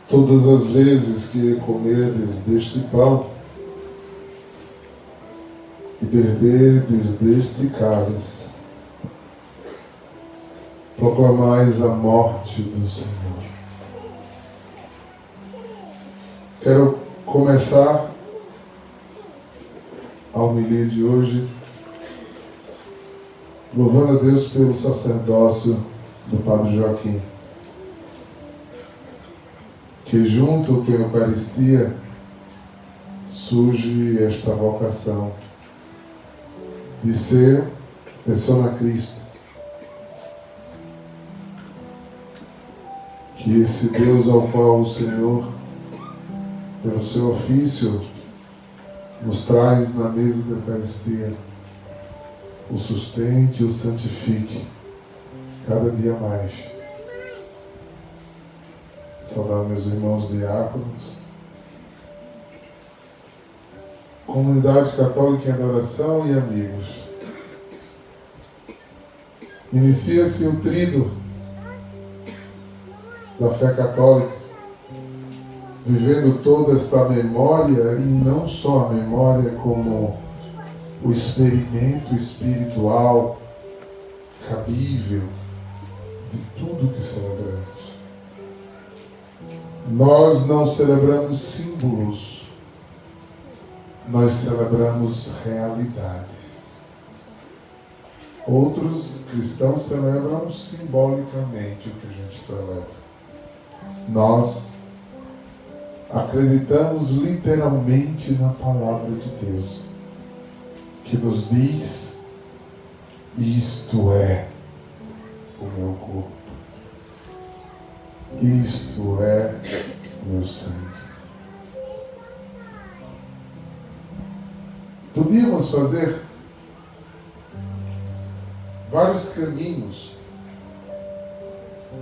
Todas as vezes que comerdes deste pão e beberdes deste cálice, proclamais a morte do Senhor. Quero começar a homilia de hoje louvando a Deus pelo sacerdócio do Padre Joaquim, que junto com a Eucaristia surge esta vocação de ser persona Cristo. Que esse Deus ao qual o Senhor, pelo seu ofício, nos traz na mesa da Eucaristia, o sustente e o santifique cada dia mais. Saudar meus irmãos diáconos, comunidade católica em adoração e amigos. Inicia-se o tríduo da fé católica, vivendo toda esta memória, e não só a memória, como o experimento espiritual cabível de tudo que celebramos. Nós não celebramos símbolos, nós celebramos realidade. Outros cristãos celebram simbolicamente o que a gente celebra. Nós acreditamos literalmente na palavra de Deus, que nos diz: isto é o meu corpo, isto é o meu sangue. Podíamos fazer vários caminhos,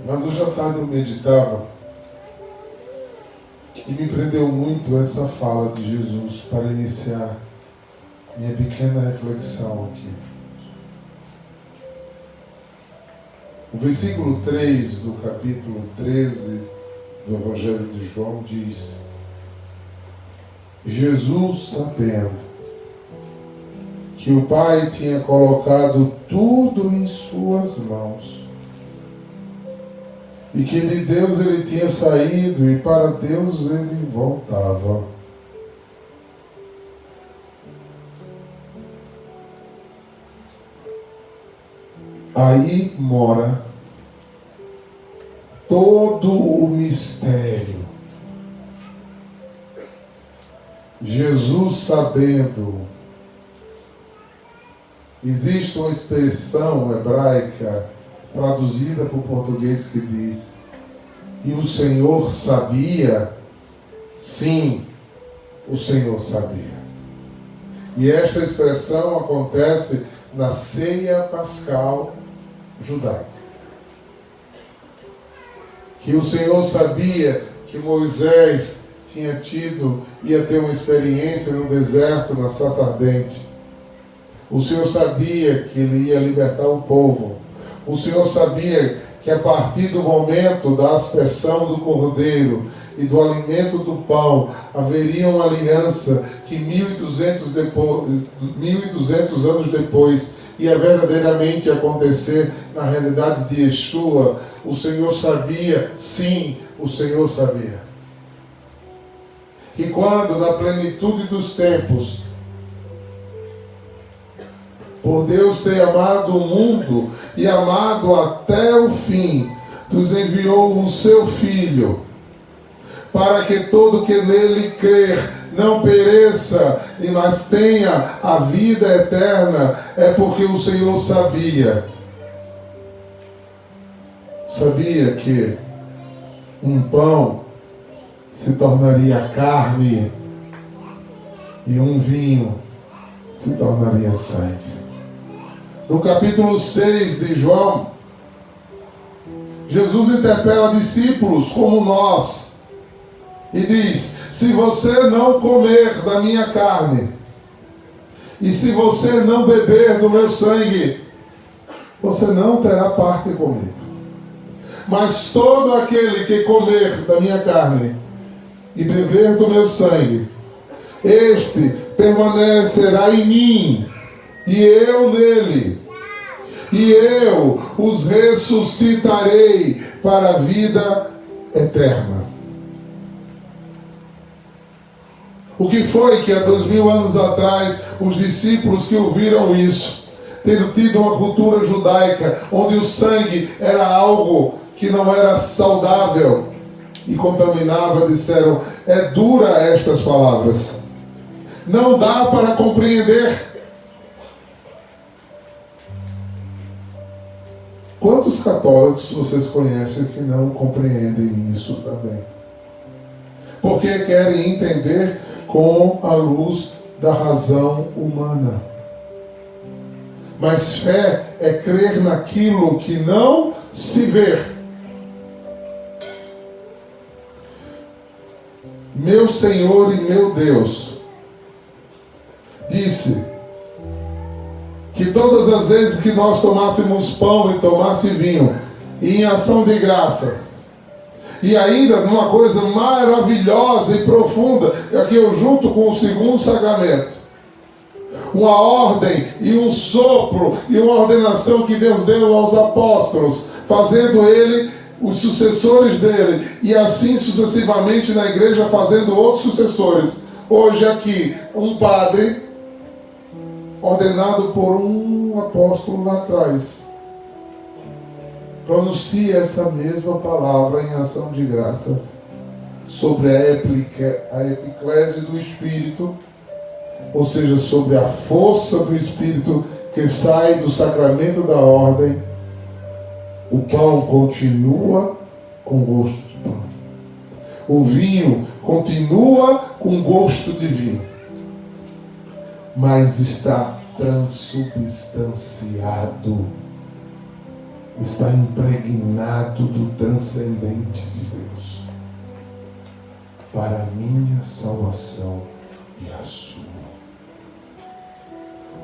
mas hoje à tarde eu meditava e me prendeu muito essa fala de Jesus para iniciar minha pequena reflexão aqui. O versículo 3 do capítulo 13 do Evangelho de João diz: Jesus, sabendo que o Pai tinha colocado tudo em suas mãos, e que de Deus ele tinha saído e para Deus ele voltava, aí mora todo o mistério. Jesus sabendo. Existe uma expressão hebraica traduzida para o português que diz: e o Senhor sabia? Sim, o Senhor sabia. E esta expressão acontece na ceia pascal judaica. Que o Senhor sabia que Moisés ia ter uma experiência no deserto, na sarça ardente. O Senhor sabia que ele ia libertar o povo. O Senhor sabia que a partir do momento da aspersão do cordeiro e do alimento do pão, haveria uma aliança que 1.200 anos depois ia verdadeiramente acontecer na realidade de Yeshua. O Senhor sabia, sim, o Senhor sabia. E quando na plenitude dos tempos, por Deus ter amado o mundo e amado até o fim, nos enviou o seu Filho, para que todo que nele crer não pereça, mas tenha a vida eterna. É porque o Senhor sabia que um pão se tornaria carne e um vinho se tornaria sangue. No capítulo 6 de João, Jesus interpela discípulos como nós e diz: se você não comer da minha carne e se você não beber do meu sangue, você não terá parte comigo. Mas todo aquele que comer da minha carne e beber do meu sangue, este permanecerá em mim, e eu nele. E eu os ressuscitarei para a vida eterna. O que foi que há 2000 anos atrás os discípulos que ouviram isso, tendo tido uma cultura judaica onde o sangue era algo que não era saudável e contaminava, disseram: é dura estas palavras, não dá para compreender. Quantos católicos vocês conhecem que não compreendem isso também? Porque querem entender com a luz da razão humana. Mas fé é crer naquilo que não se vê. Meu Senhor e meu Deus disse que todas as vezes que nós tomássemos pão e tomasse vinho, em ação de graças, e ainda numa coisa maravilhosa e profunda, aqui eu junto com o segundo sacramento, uma ordem e um sopro e uma ordenação que Deus deu aos apóstolos, fazendo ele os sucessores dele, e assim sucessivamente na igreja fazendo outros sucessores. Hoje aqui um padre ordenado por um apóstolo lá atrás pronuncia essa mesma palavra em ação de graças sobre a epiclese do Espírito, ou seja, sobre a força do Espírito que sai do sacramento da ordem. O pão continua com gosto de pão, o vinho continua com gosto de vinho, mas está transubstanciado, está impregnado do transcendente de Deus, para a minha salvação e a sua,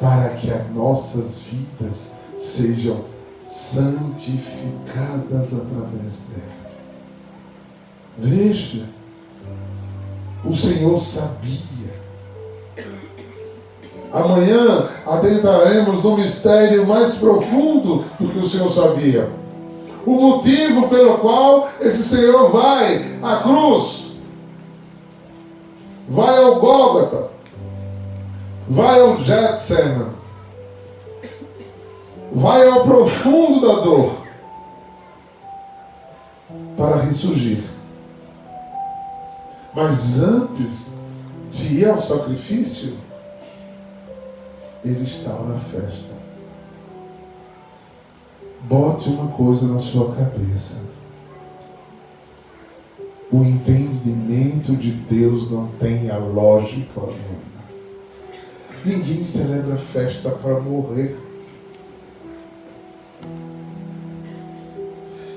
para que as nossas vidas sejam santificadas através dela. Veja, o Senhor sabia. Amanhã adentraremos no mistério mais profundo do que o Senhor sabia. O motivo pelo qual esse Senhor vai à cruz, vai ao Gólgota, vai ao Getsema, vai ao profundo da dor, para ressurgir. Mas antes de ir ao sacrifício, ele estava na festa. Bote uma coisa na sua cabeça: o entendimento de Deus não tem a lógica humana. Ninguém celebra festa para morrer.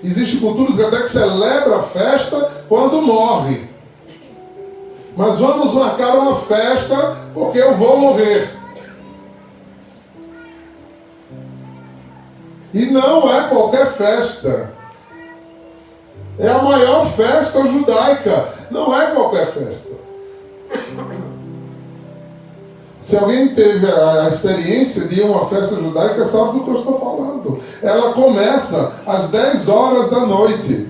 Existem culturas até que celebram a festa quando morre. Mas vamos marcar uma festa porque eu vou morrer. E não é qualquer festa. É a maior festa judaica. Não é qualquer festa. Se alguém teve a experiência de ir a uma festa judaica, sabe do que eu estou falando. Ela começa às 10 horas da noite.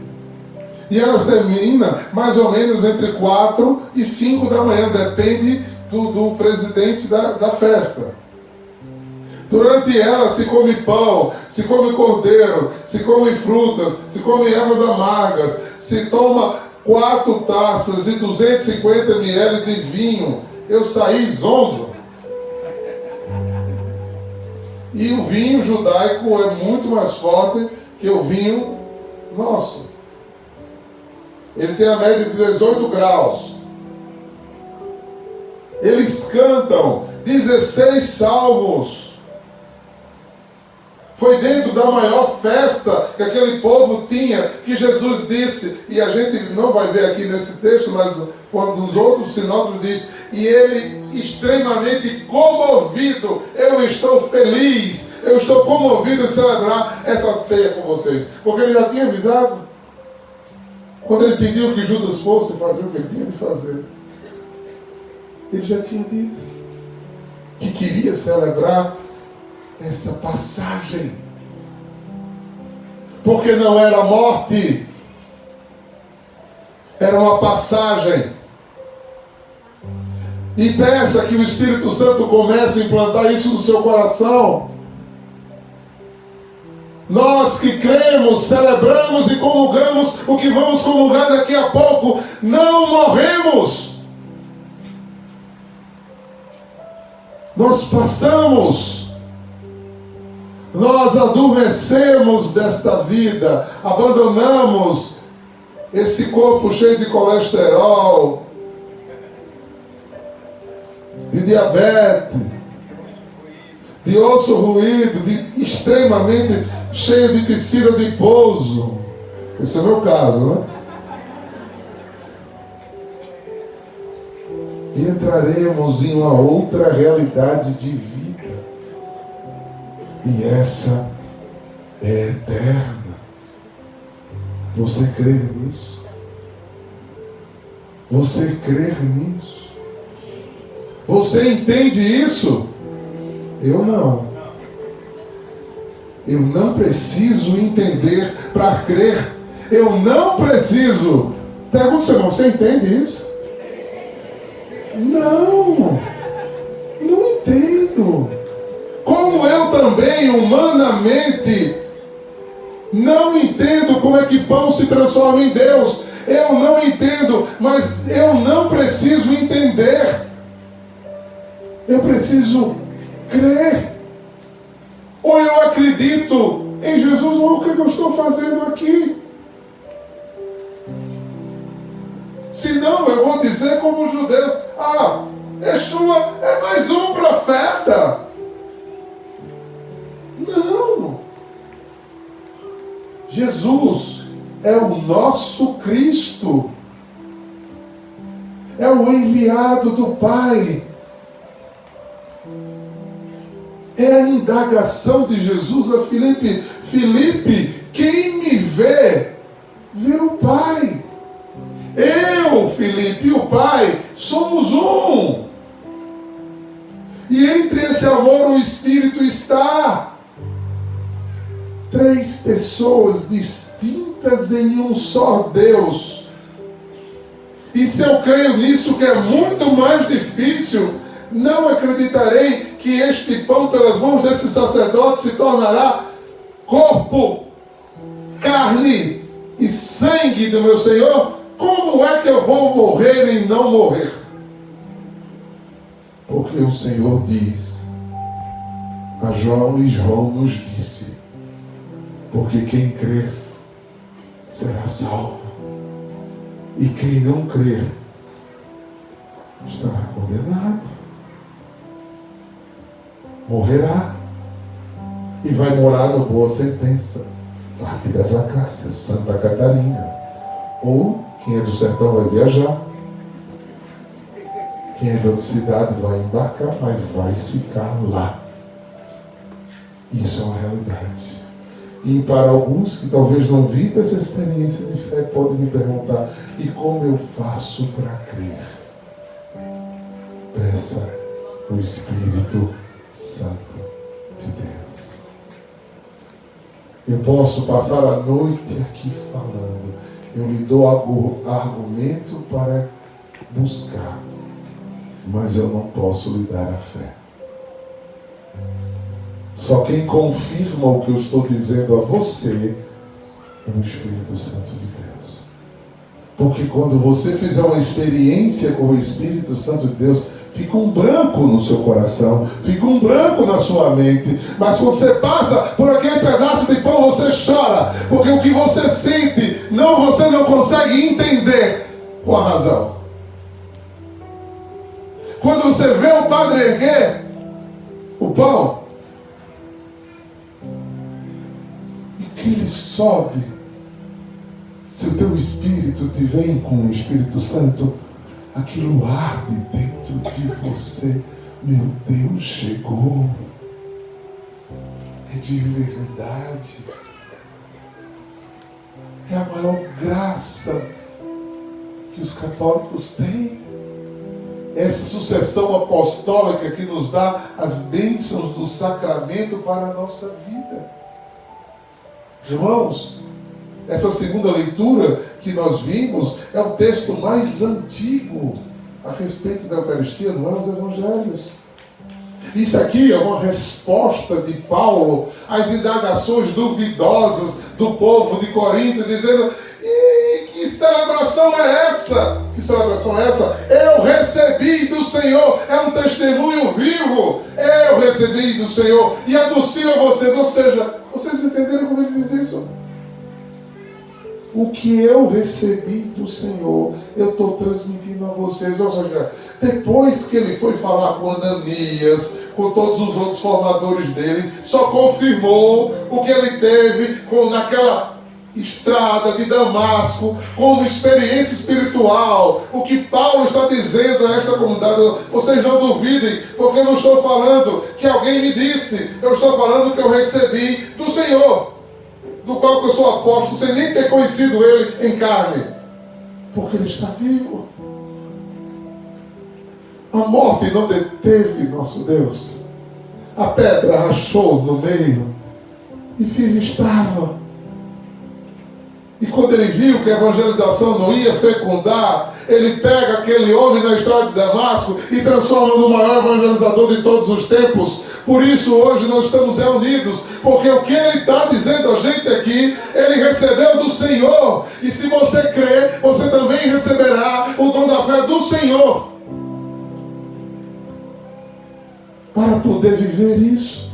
E ela termina mais ou menos entre 4 e 5 da manhã. Depende do presidente da festa. Durante ela se come pão, se come cordeiro, se come frutas, se come ervas amargas, se toma 4 taças e 250 ml de vinho. Eu saí zonzo. E o vinho judaico é muito mais forte que o vinho nosso. Ele tem a média de 18 graus. Eles cantam 16 salmos. Foi dentro da maior festa que aquele povo tinha, que Jesus disse, e a gente não vai ver aqui nesse texto, mas quando os outros sinóticos diz, e ele extremamente comovido: eu estou feliz, eu estou comovido em celebrar essa ceia com vocês, porque ele já tinha avisado. Quando ele pediu que Judas fosse fazer o que ele tinha de fazer, ele já tinha dito que queria celebrar essa passagem. Porque não era morte, era uma passagem. E peça que o Espírito Santo comece a implantar isso no seu coração. Nós que cremos, celebramos e comungamos o que vamos comungar daqui a pouco, não morremos. Nós passamos, nós adormecemos desta vida, abandonamos esse corpo cheio de colesterol, de diabetes, de osso ruído, de extremamente cheio de tecido adiposo. Esse é o meu caso, né? E entraremos em uma outra realidade de vida. E essa é eterna. Você crê nisso? Você crê nisso? Você entende isso? Eu não. Eu não preciso entender para crer. Eu não preciso. Pergunta ao seu irmão, você entende isso? Não. Não entendo. Como eu também, humanamente, não entendo como é que pão se transforma em Deus. Eu não entendo, mas eu não preciso entender. Eu preciso crer. Ou eu acredito em Jesus, ou o que eu estou fazendo aqui? Senão eu vou dizer como os judeus: ah, Yeshua é mais um profeta. Não. Jesus é o nosso Cristo. É o enviado do Pai. É a indagação de Jesus a Filipe: Filipe, quem me vê, vê o Pai. Eu, Filipe, e o Pai somos um. E entre esse amor o Espírito está. 3 pessoas distintas em um só Deus. E se eu creio nisso, que é muito mais difícil, não acreditarei que este pão pelas mãos desse sacerdote se tornará corpo, carne e sangue do meu Senhor. Como é que eu vou morrer e não morrer? Porque o Senhor diz a João, e João nos disse: porque quem crer será salvo, e quem não crer estará condenado. Morrerá e vai morar no Boa Sentença, Parque das Acácias, Santa Catarina. Ou quem é do sertão vai viajar, quem é de outra cidade vai embarcar, mas vai ficar lá. Isso é uma realidade. E para alguns que talvez não vivam essa experiência de fé, podem me perguntar: e como eu faço para crer? Peça o Espírito Santo de Deus. Eu posso passar a noite aqui falando, eu lhe dou argumento para buscar, mas eu não posso lhe dar a fé. Só quem confirma o que eu estou dizendo a você é o Espírito Santo de Deus. Porque quando você fizer uma experiência com o Espírito Santo de Deus, fica um branco no seu coração, fica um branco na sua mente. Mas quando você passa por aquele pedaço de pão, você chora, porque o que você sente, você não consegue entender com a razão. Quando você vê o padre erguer o pão, e que ele sobe, se o teu espírito te vem com o Espírito Santo, aquilo arde dentro de você. Meu Deus, chegou. É de verdade. É a maior graça que os católicos têm. Essa sucessão apostólica que nos dá as bênçãos do sacramento para a nossa vida. Irmãos, essa segunda leitura que nós vimos é o texto mais antigo a respeito da Eucaristia, não é os Evangelhos. Isso aqui é uma resposta de Paulo às indagações duvidosas do povo de Corinto, dizendo: que celebração é essa? Que celebração é essa? Eu recebi do Senhor, é um testemunho vivo. Eu recebi do Senhor e anuncio a vocês. Ou seja, vocês entenderam quando ele diz isso? O que eu recebi do Senhor, eu estou transmitindo a vocês. Ou seja, depois que ele foi falar com Ananias, com todos os outros formadores dele, só confirmou o que ele teve naquela estrada de Damasco, como experiência espiritual. O que Paulo está dizendo a esta comunidade: vocês não duvidem, porque eu não estou falando que alguém me disse, eu estou falando que eu recebi do Senhor, do qual eu sou apóstolo, sem nem ter conhecido ele em carne, porque ele está vivo. A morte não deteve nosso Deus. A pedra rachou no meio e vivo estava. E quando ele viu que a evangelização não ia fecundar, ele pega aquele homem na estrada de Damasco e transforma no maior evangelizador de todos os tempos. Por isso hoje nós estamos reunidos, porque o que ele está dizendo a gente aqui, ele recebeu do Senhor. E se você crer, você também receberá o dom da fé do Senhor, para poder viver isso.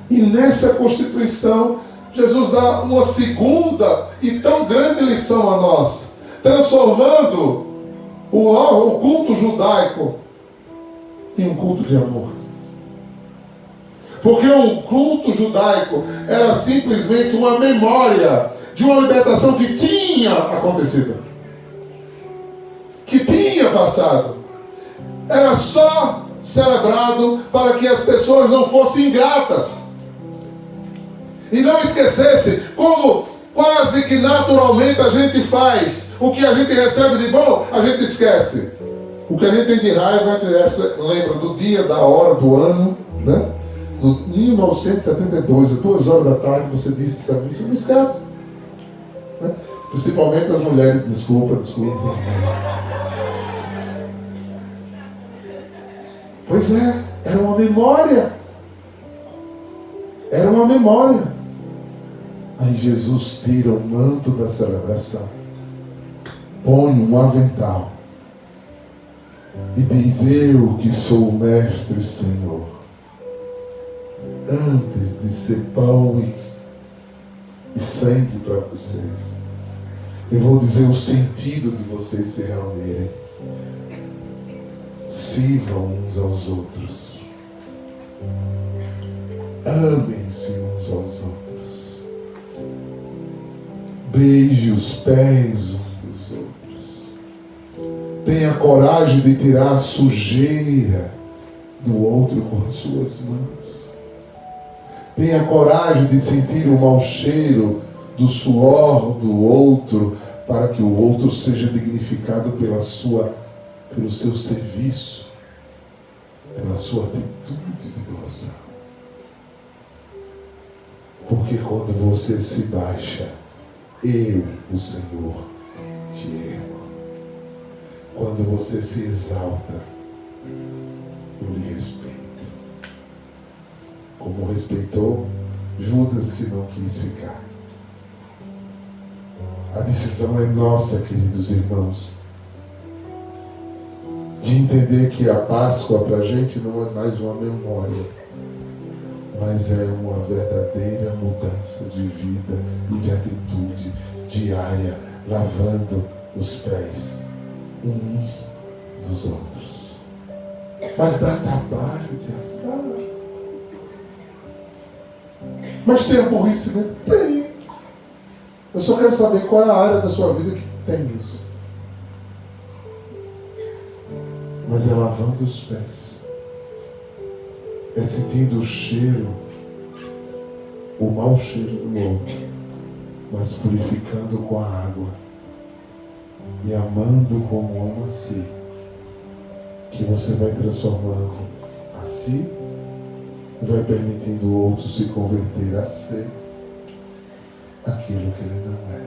E nessa constituição, Jesus dá uma segunda e tão grande lição a nós, transformando o culto judaico em um culto de amor. Porque o culto judaico era simplesmente uma memória de uma libertação que tinha acontecido, que tinha passado. Era só celebrado para que as pessoas não fossem ingratas e não esquecesse, como quase que naturalmente a gente faz. O que a gente recebe de bom, a gente esquece. O que a gente tem de raiva, lembra do dia, da hora, do ano, né? No 1972, às 2 horas da tarde, você disse isso a mim, você não esquece, né? Principalmente as mulheres. Desculpa. Pois é, era uma memória. Era uma memória. Aí Jesus tira o manto da celebração, põe um avental e diz: eu que sou o Mestre Senhor, antes de ser pão e sangue para vocês, eu vou dizer o sentido de vocês se reunirem. Sirvam uns aos outros, amem-se uns aos outros, beije os pés uns dos outros, tenha coragem de tirar a sujeira do outro com as suas mãos, tenha coragem de sentir o mau cheiro do suor do outro, para que o outro seja dignificado pelo seu serviço, pela sua atitude de doação. Porque quando você se baixa, eu, o Senhor, te ergo. Quando você se exalta, eu lhe respeito. Como respeitou Judas, que não quis ficar. A decisão é nossa, queridos irmãos, de entender que a Páscoa para a gente não é mais uma memória, mas é uma verdadeira mudança de vida e de atitude diária, lavando os pés uns dos outros. Mas dá trabalho de andar. Mas tem aborrecimento? Tem. Eu só quero saber qual é a área da sua vida que tem isso. Mas é lavando os pés, é sentindo o cheiro, o mau cheiro do outro, mas purificando com a água e amando como ama a si, que você vai transformando a si e vai permitindo o outro se converter a ser aquilo que ele não é.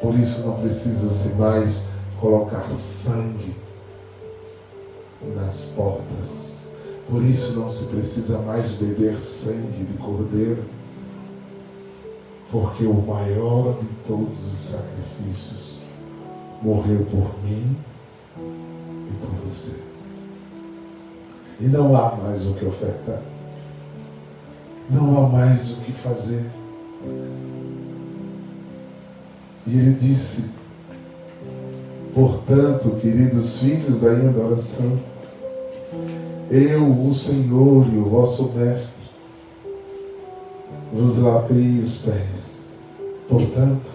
Por isso não precisa-se mais colocar sangue nas portas. Por isso não se precisa mais beber sangue de cordeiro, porque o maior de todos os sacrifícios morreu por mim e por você. E não há mais o que ofertar. Não há mais o que fazer. E ele disse: portanto, queridos filhos da oração, eu, o Senhor e o vosso Mestre, vos lavei os pés. Portanto,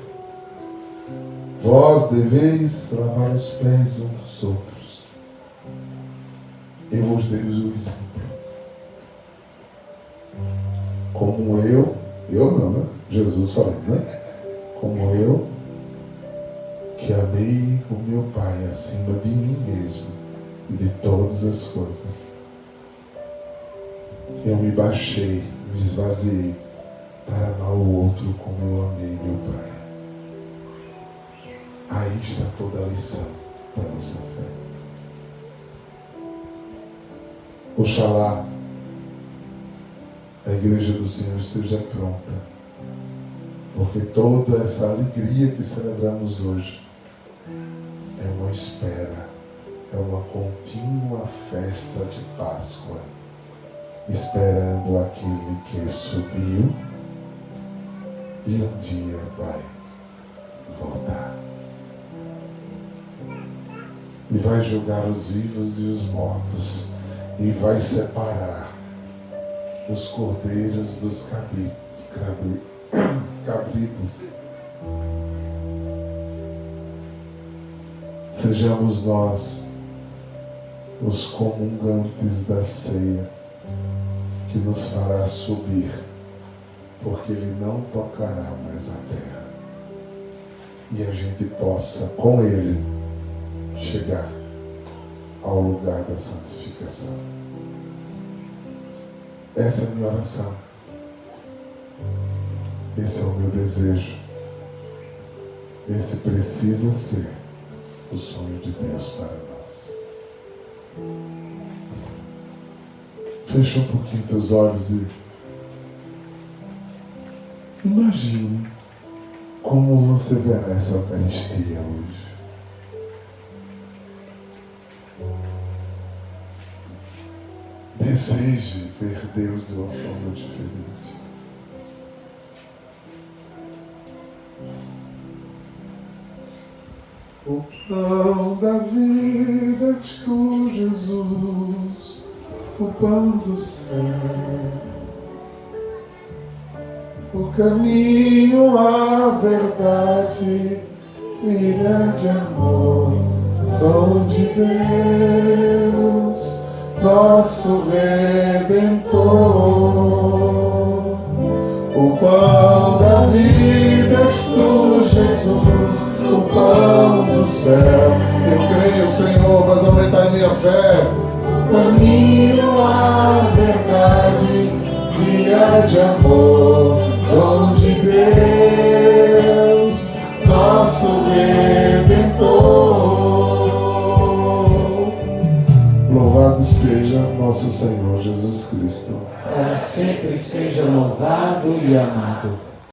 vós deveis lavar os pés uns dos outros. Eu vos dei o exemplo. Como eu não, né? Jesus falando, né? Como eu, que amei o meu Pai acima de mim mesmo e de todas as coisas, eu me baixei, me esvaziei para amar o outro como eu amei meu Pai. Aí está toda a lição da nossa fé. Oxalá a igreja do Senhor esteja pronta, porque toda essa alegria que celebramos hoje é uma espera, é uma contínua festa de Páscoa, esperando aquele que subiu e um dia vai voltar. E vai julgar os vivos e os mortos, e vai separar os cordeiros dos cabritos. Sejamos nós os comungantes da ceia, que nos fará subir, porque ele não tocará mais a terra, e a gente possa com ele chegar ao lugar da santificação. Essa é a minha oração. Esse é o meu desejo. Esse precisa ser o sonho de Deus para nós. Feche um pouquinho teus olhos e imagine como você verá essa Eucaristia hoje. Deseje ver Deus de uma forma diferente. O pão da vida és tu, Jesus, o pão do céu, o caminho, a verdade, vida de amor, dom de Deus, nosso Redentor. O pão da vida és tu, Jesus, o pão do céu. Eu creio, Senhor, mas aumentar minha fé. O caminho, a verdade, via de amor, dom de Deus, nosso Redentor. Louvado seja nosso Senhor Jesus Cristo. Para sempre seja louvado e amado.